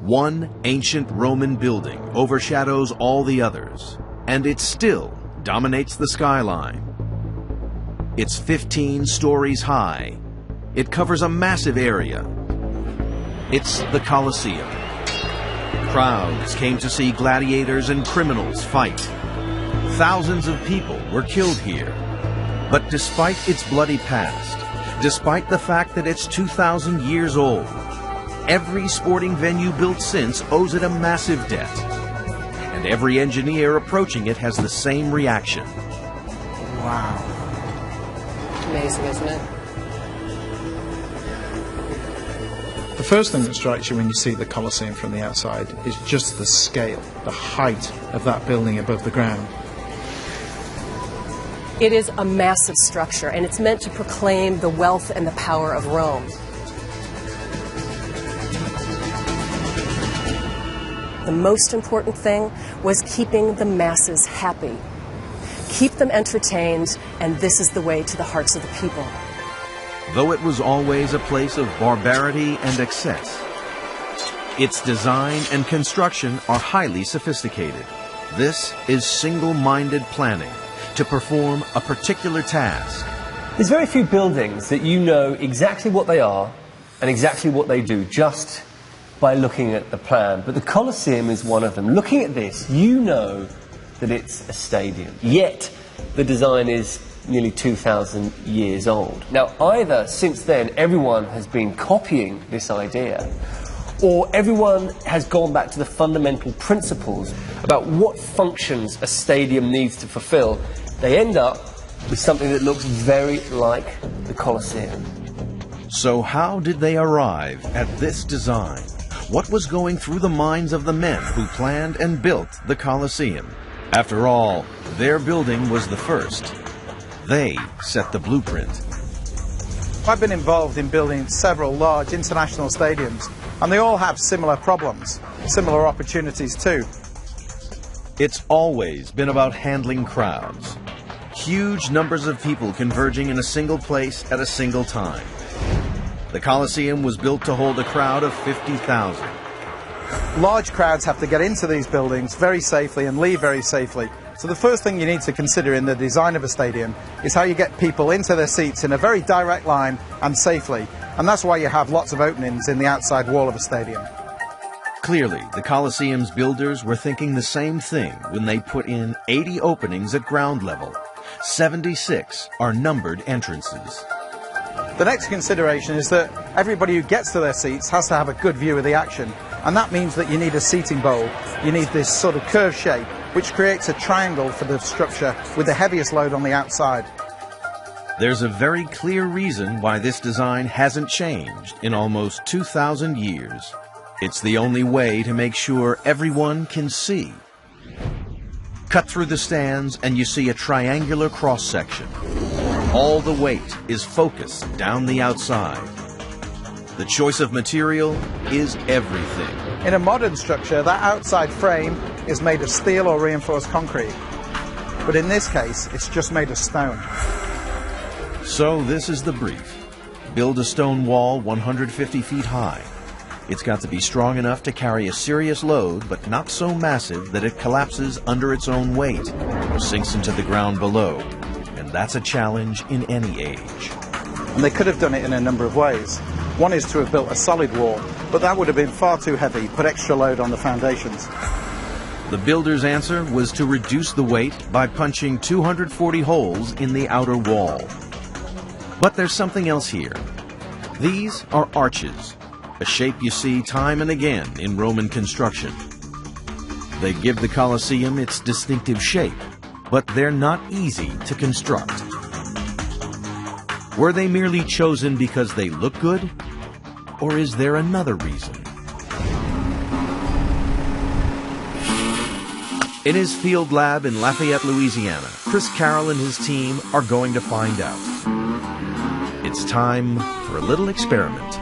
One ancient Roman building overshadows all the others, and it still dominates the skyline. It's 15 stories high. It covers a massive area. It's the Colosseum. Crowds came to see gladiators and criminals fight. Thousands of people were killed here. But despite its bloody past, despite the fact that it's 2,000 years old, every sporting venue built since owes it a massive debt. And every engineer approaching it has the same reaction. Wow. Amazing, isn't it? The first thing that strikes you when you see the Colosseum from the outside is just the scale, the height of that building above the ground. It is a massive structure, and it's meant to proclaim the wealth and the power of Rome. The most important thing was keeping the masses happy. Keep them entertained, and this is the way to the hearts of the people. Though it was always a place of barbarity and excess, its design and construction are highly sophisticated. This is single-minded planning to perform a particular task. There's very few buildings that you know exactly what they are and exactly what they do just by looking at the plan, but the Colosseum is one of them. Looking at this, you know that it's a stadium, yet the design is nearly 2,000 years old. Now, either since then everyone has been copying this idea, or everyone has gone back to the fundamental principles about what functions a stadium needs to fulfill. They end up with something that looks very like the Colosseum. So how did they arrive at this design? What was going through the minds of the men who planned and built the Colosseum? After all, their building was the first. They set the blueprint. I've been involved in building several large international stadiums, and they all have similar problems, similar opportunities too. It's always been about handling crowds. Huge numbers of people converging in a single place at a single time. The Colosseum was built to hold a crowd of 50,000. Large crowds have to get into these buildings very safely and leave very safely. So the first thing you need to consider in the design of a stadium is how you get people into their seats in a very direct line and safely. And that's why you have lots of openings in the outside wall of a stadium. Clearly, the Colosseum's builders were thinking the same thing when they put in 80 openings at ground level. 76 are numbered entrances. The next consideration is that everybody who gets to their seats has to have a good view of the action. And that means that you need a seating bowl. You need this sort of curved shape, which creates a triangle for the structure with the heaviest load on the outside. There's a very clear reason why this design hasn't changed in almost 2,000 years. It's the only way to make sure everyone can see. Cut through the stands and you see a triangular cross-section. All the weight is focused down the outside. The choice of material is everything. In a modern structure, that outside frame is made of steel or reinforced concrete. But in this case, it's just made of stone. So this is the brief. Build a stone wall 150 feet high. It's got to be strong enough to carry a serious load, but not so massive that it collapses under its own weight or sinks into the ground below. And that's a challenge in any age. And they could have done it in a number of ways. One is to have built a solid wall, but that would have been far too heavy, put extra load on the foundations. The builder's answer was to reduce the weight by punching 240 holes in the outer wall. But there's something else here. These are arches, a shape you see time and again in Roman construction. They give the Colosseum its distinctive shape, but they're not easy to construct. Were they merely chosen because they look good? Or is there another reason? In his field lab in Lafayette, Louisiana, Chris Carroll and his team are going to find out. It's time for a little experiment.